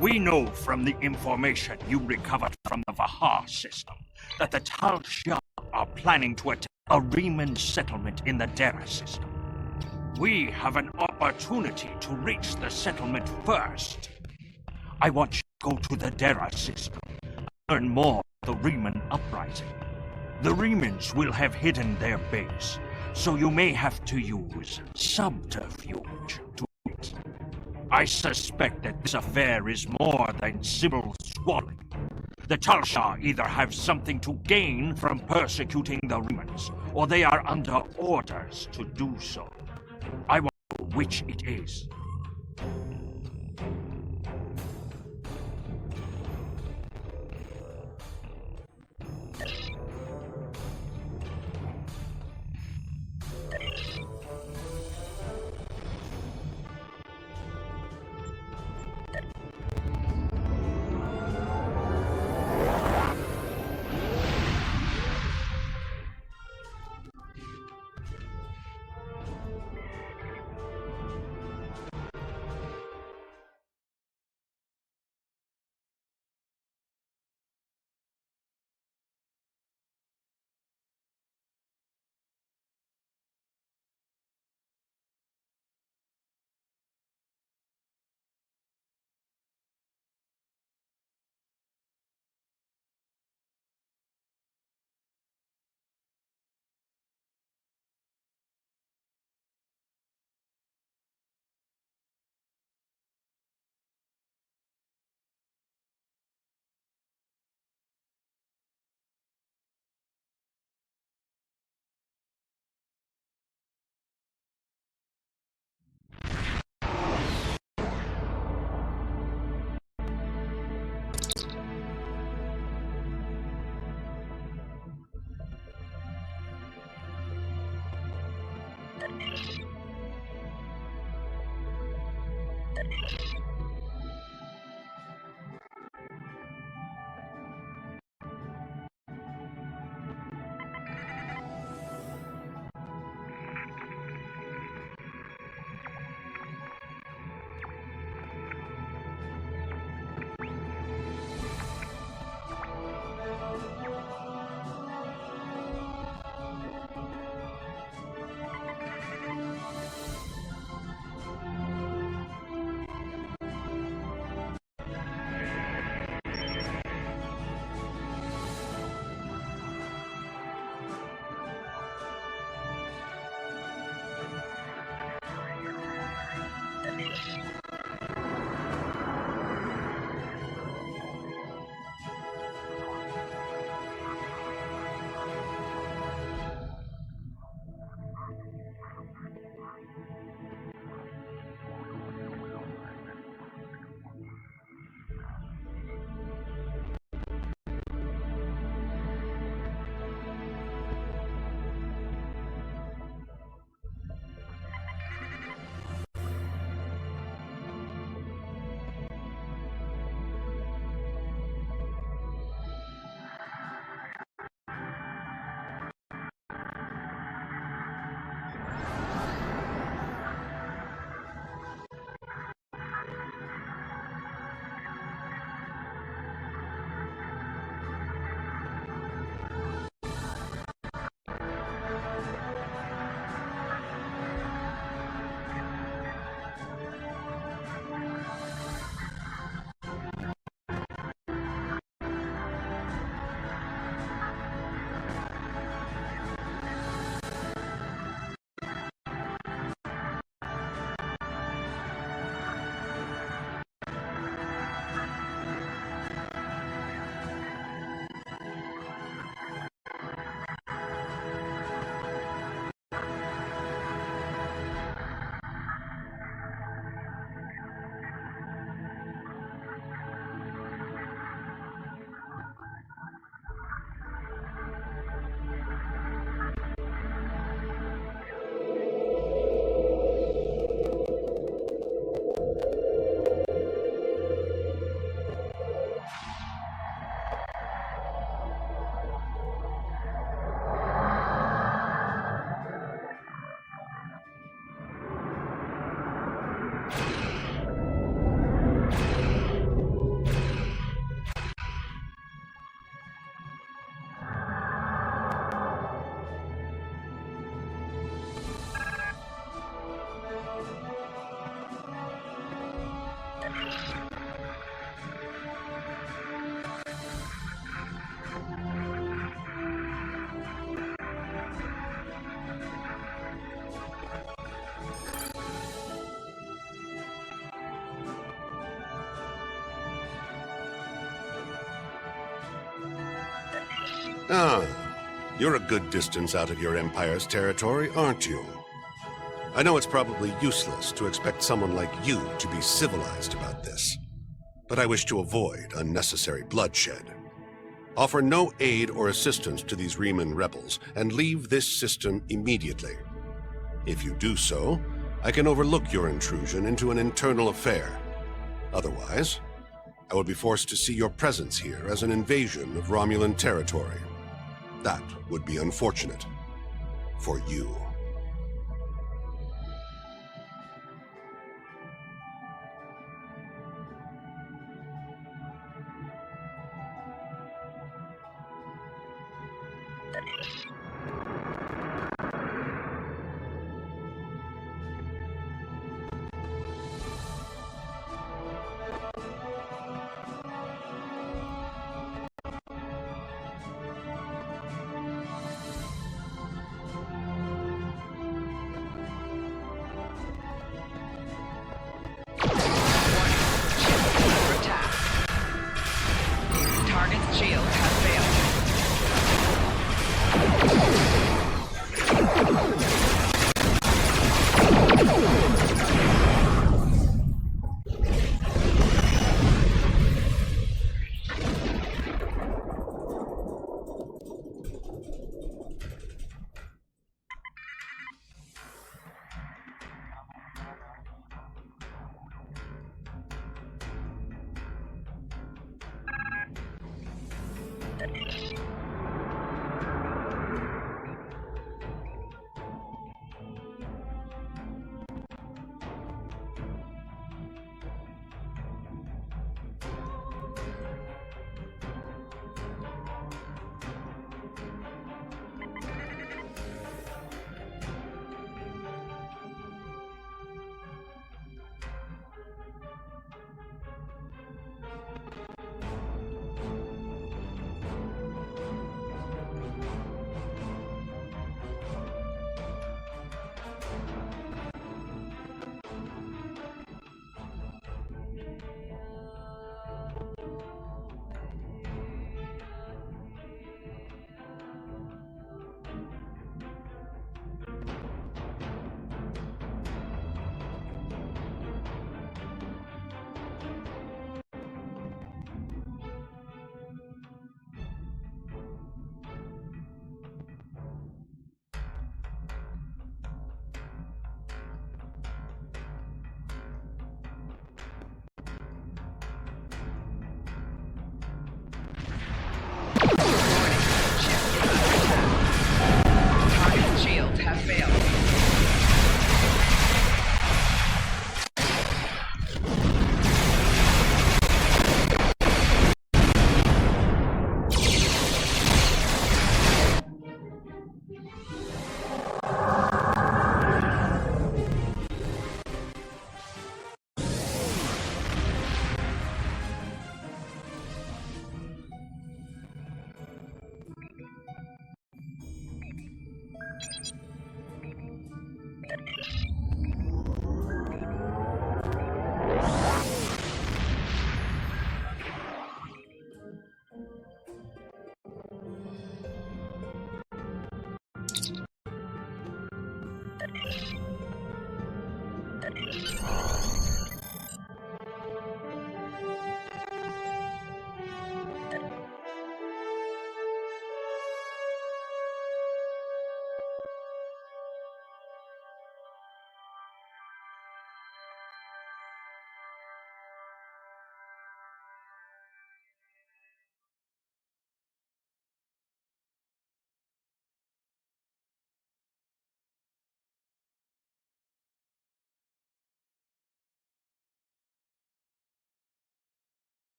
We know from the information you recovered from the Vaha system that the Tal Shah are planning to attack a Riemann settlement in the Dera system. We have an opportunity to reach the settlement first. I want you to go to the Dera system and learn more about the Riemann uprising. The Riemanns will have hidden their base, so you may have to use subterfuge to it. I suspect that this affair is more than simple squabbling. The Tal Shah either have something to gain from persecuting the Riemanns, or they are under orders to do so. I want to know which it is. Ah, you're a good distance out of your empire's territory, aren't you? I know it's probably useless to expect someone like you to be civilized about this, but I wish to avoid unnecessary bloodshed. Offer no aid or assistance to these Riemann rebels, and leave this system immediately. If you do so, I can overlook your intrusion into an internal affair. Otherwise, I will be forced to see your presence here as an invasion of Romulan territory. That would be unfortunate. For you.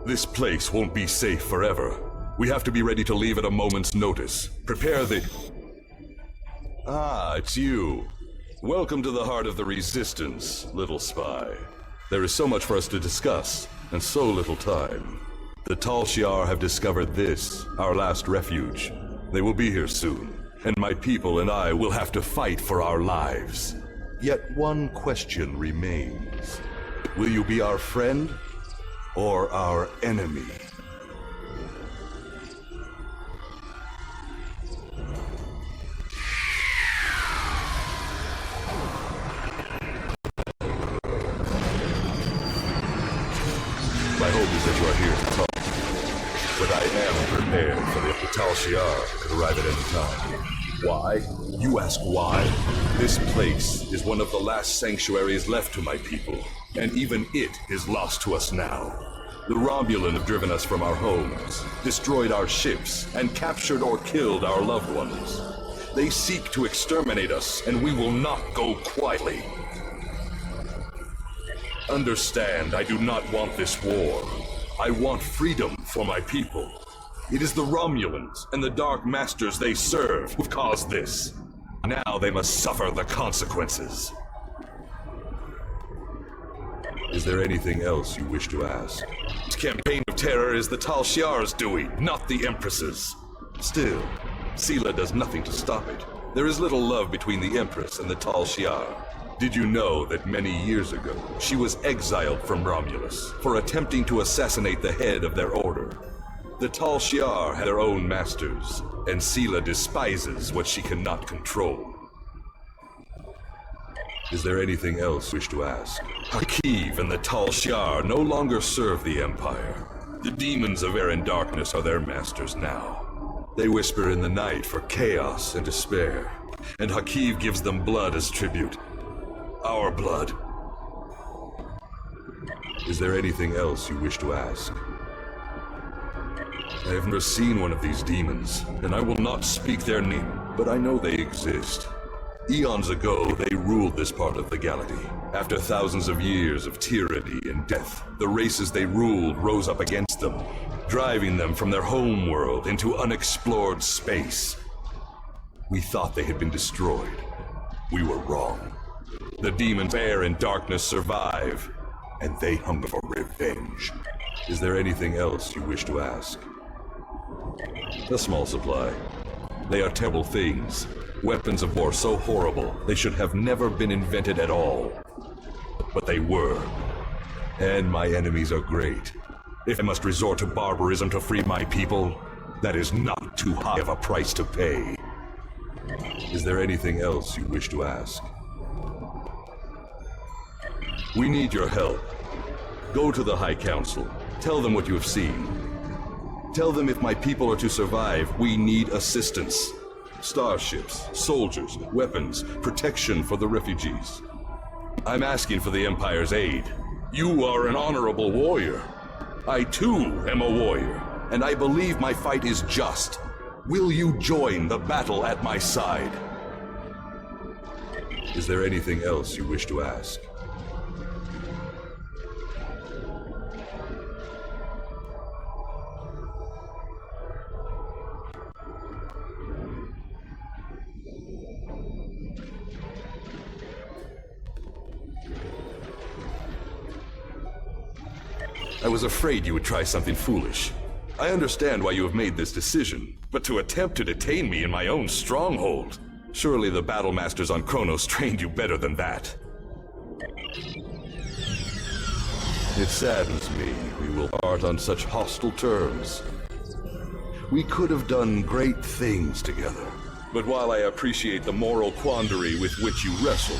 This place won't be safe forever. We have to be ready to leave at a moment's notice. Prepare the... Ah, it's you. Welcome to the heart of the Resistance, little spy. There is so much for us to discuss, and so little time. The Tal Shiar have discovered this, our last refuge. They will be here soon, and my people and I will have to fight for our lives. Yet one question remains. Will you be our friend, or our enemy? My hope is that you are here to talk. But I am prepared for the Tal Shiar could arrive at any time. Why? You ask why? This place is one of the last sanctuaries left to my people, and even it is lost to us now. The Romulan have driven us from our homes, destroyed our ships, and captured or killed our loved ones. They seek to exterminate us, and we will not go quietly. Understand, I do not want this war. I want freedom for my people. It is the Romulans and the Dark Masters they serve who've caused this. Now they must suffer the consequences. Is there anything else you wish to ask? This campaign of terror is the Tal Shiar's doing, not the Empress's. Still, Sela does nothing to stop it. There is little love between the Empress and the Tal Shiar. Did you know that many years ago, she was exiled from Romulus for attempting to assassinate the head of their order? The Tal Shiar had their own masters, and Sela despises what she cannot control. Is there anything else you wish to ask? Hakiv and the Tal Shiar no longer serve the Empire. The demons of air and darkness are their masters now. They whisper in the night for chaos and despair, and Hakiv gives them blood as tribute. Our blood. Is there anything else you wish to ask? I have never seen one of these demons, and I will not speak their name, but I know they exist. Eons ago, they ruled this part of the galaxy. After thousands of years of tyranny and death, the races they ruled rose up against them, driving them from their home world into unexplored space. We thought they had been destroyed. We were wrong. The demons of air and darkness survive, and they hunger for revenge. Is there anything else you wish to ask? A small supply. They are terrible things. Weapons of war so horrible, they should have never been invented at all. But they were. And my enemies are great. If I must resort to barbarism to free my people, that is not too high of a price to pay. Is there anything else you wish to ask? We need your help. Go to the High Council. Tell them what you have seen. Tell them if my people are to survive, we need assistance. Starships, soldiers, weapons, protection for the refugees. I'm asking for the Empire's aid. You are an honorable warrior. I too am a warrior, and I believe my fight is just. Will you join the battle at my side? Is there anything else you wish to ask? I was afraid you would try something foolish. I understand why you have made this decision, but to attempt to detain me in my own stronghold, surely the battle masters on Kronos trained you better than that. It saddens me we will part on such hostile terms. We could have done great things together. But while I appreciate the moral quandary with which you wrestle,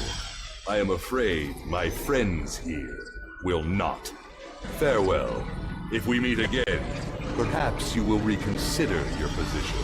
I am afraid my friends here will not. Farewell. If we meet again, perhaps you will reconsider your position.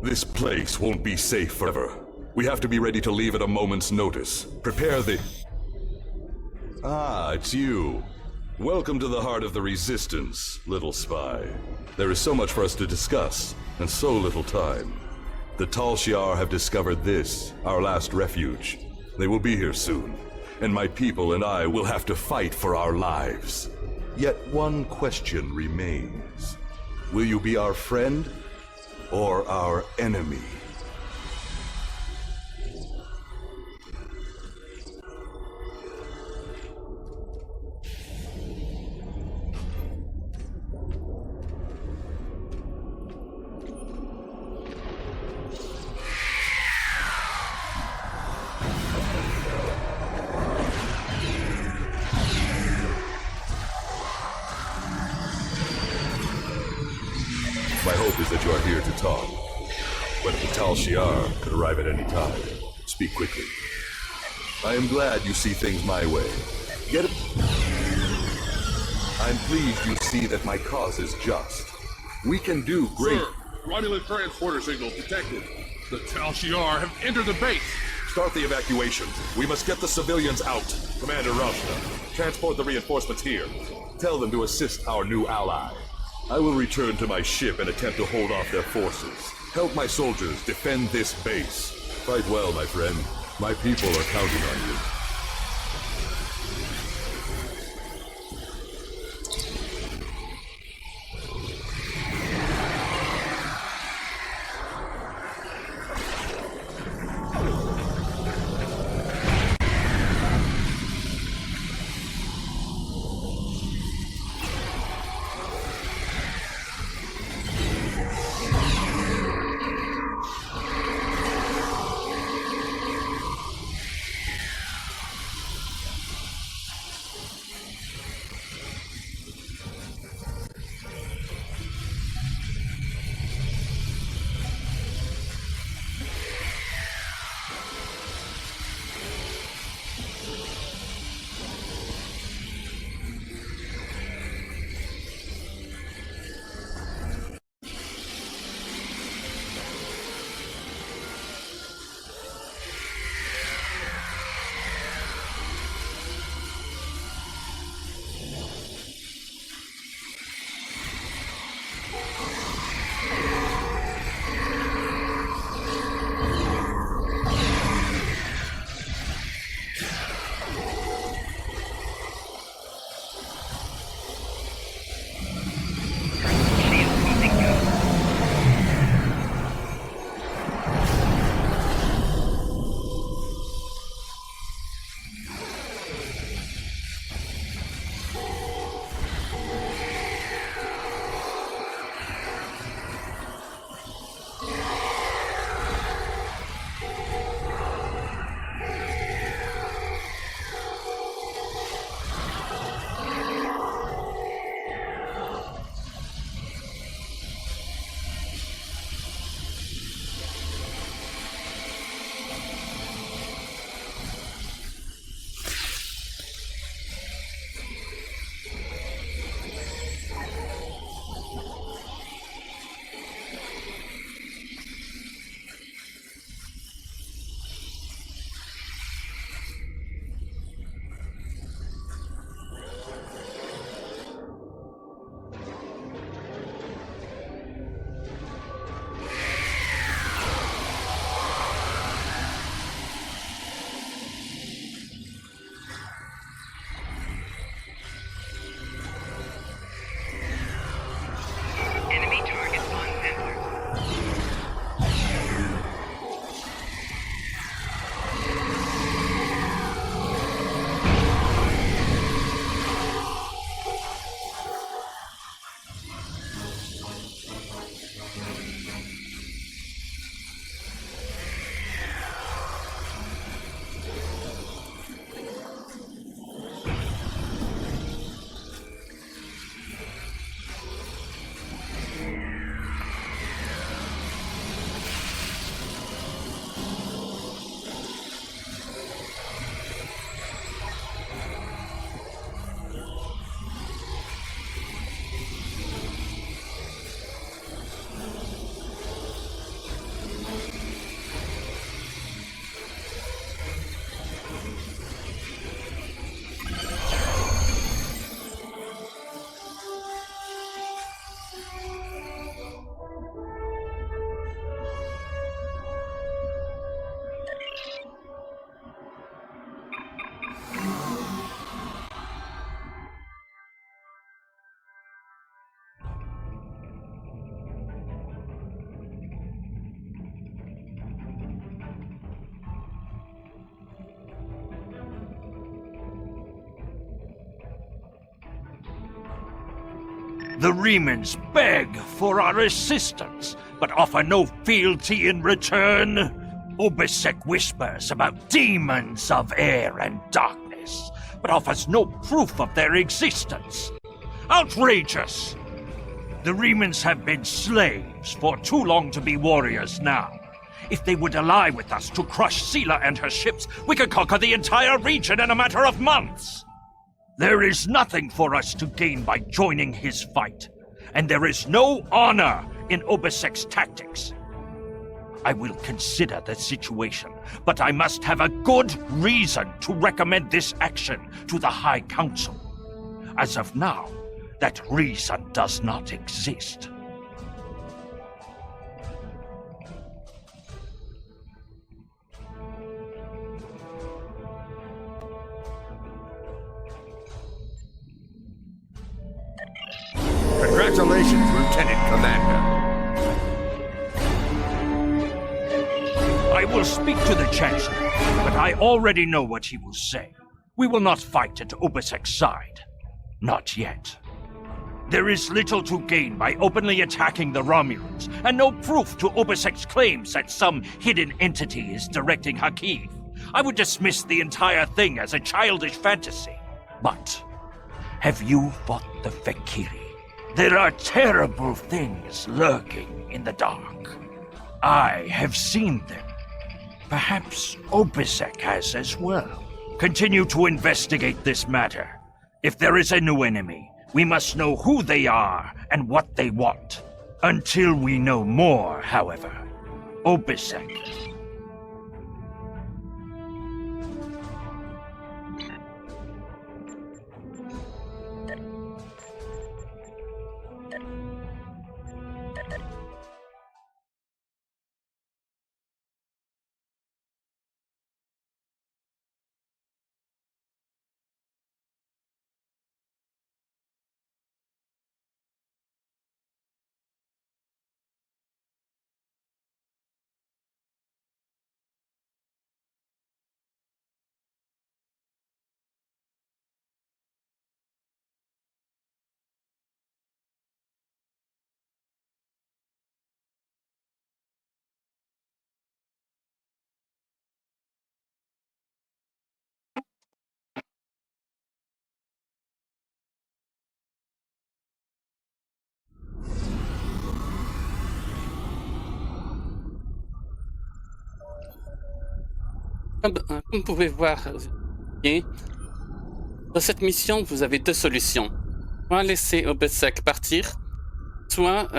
This place won't be safe forever. We have to be ready to leave at a moment's notice. Prepare the... Ah, it's you. Welcome to the heart of the Resistance, little spy. There is so much for us to discuss, and so little time. The Tal Shiar have discovered this, our last refuge. They will be here soon, and my people and I will have to fight for our lives. Yet one question remains. Will you be our friend, or our enemy? My hope is that you are here to talk. But the Tal Shiar could arrive at any time. Speak quickly. I am glad you see things my way. Get it? I'm pleased you see that my cause is just. We can do great... Sir, Romulan transporter signal detected. The Tal Shiar have entered the base. Start the evacuation. We must get the civilians out. Commander Rauschner, transport the reinforcements here. Tell them to assist our new ally. I will return to my ship and attempt to hold off their forces. Help my soldiers defend this base. Fight well, my friend. My people are counting on you. The Remans beg for our assistance, but offer no fealty in return. Obisek whispers about demons of air and darkness, but offers no proof of their existence. Outrageous! The Remans have been slaves for too long to be warriors now. If they would ally with us to crush Sela and her ships, we could conquer the entire region in a matter of months. There is nothing for us to gain by joining his fight, and there is no honor in Obisek's tactics. I will consider the situation, but I must have a good reason to recommend this action to the High Council. As of now, that reason does not exist. Congratulations, Lieutenant Commander. I will speak to the Chancellor, but I already know what he will say. We will not fight at Obisek's side. Not yet. There is little to gain by openly attacking the Romulans, and no proof to Obisek's claims that some hidden entity is directing Hakiv. I would dismiss the entire thing as a childish fantasy. But have you fought the Fekiri? There are terrible things lurking in the dark. I have seen them. Perhaps Obisek has as well. Continue to investigate this matter. If there is a new enemy, we must know who they are and what they want. Until we know more, however, Obisek. Comme vous pouvez voir, dans cette mission, vous avez deux solutions. Soit laisser Obisek partir, soit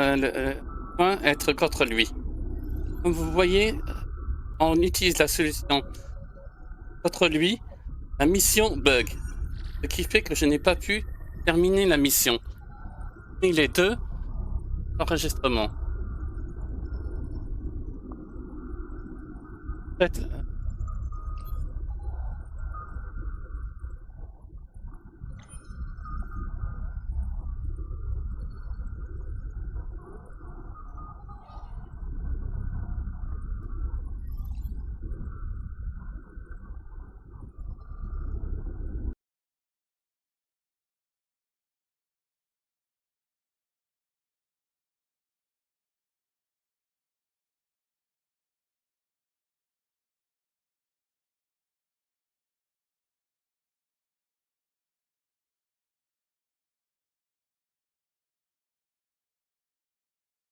être contre lui. Comme vous voyez, on utilise la solution contre lui, la mission bug, ce qui fait que je n'ai pas pu terminer la mission. Et les deux enregistrements. En fait,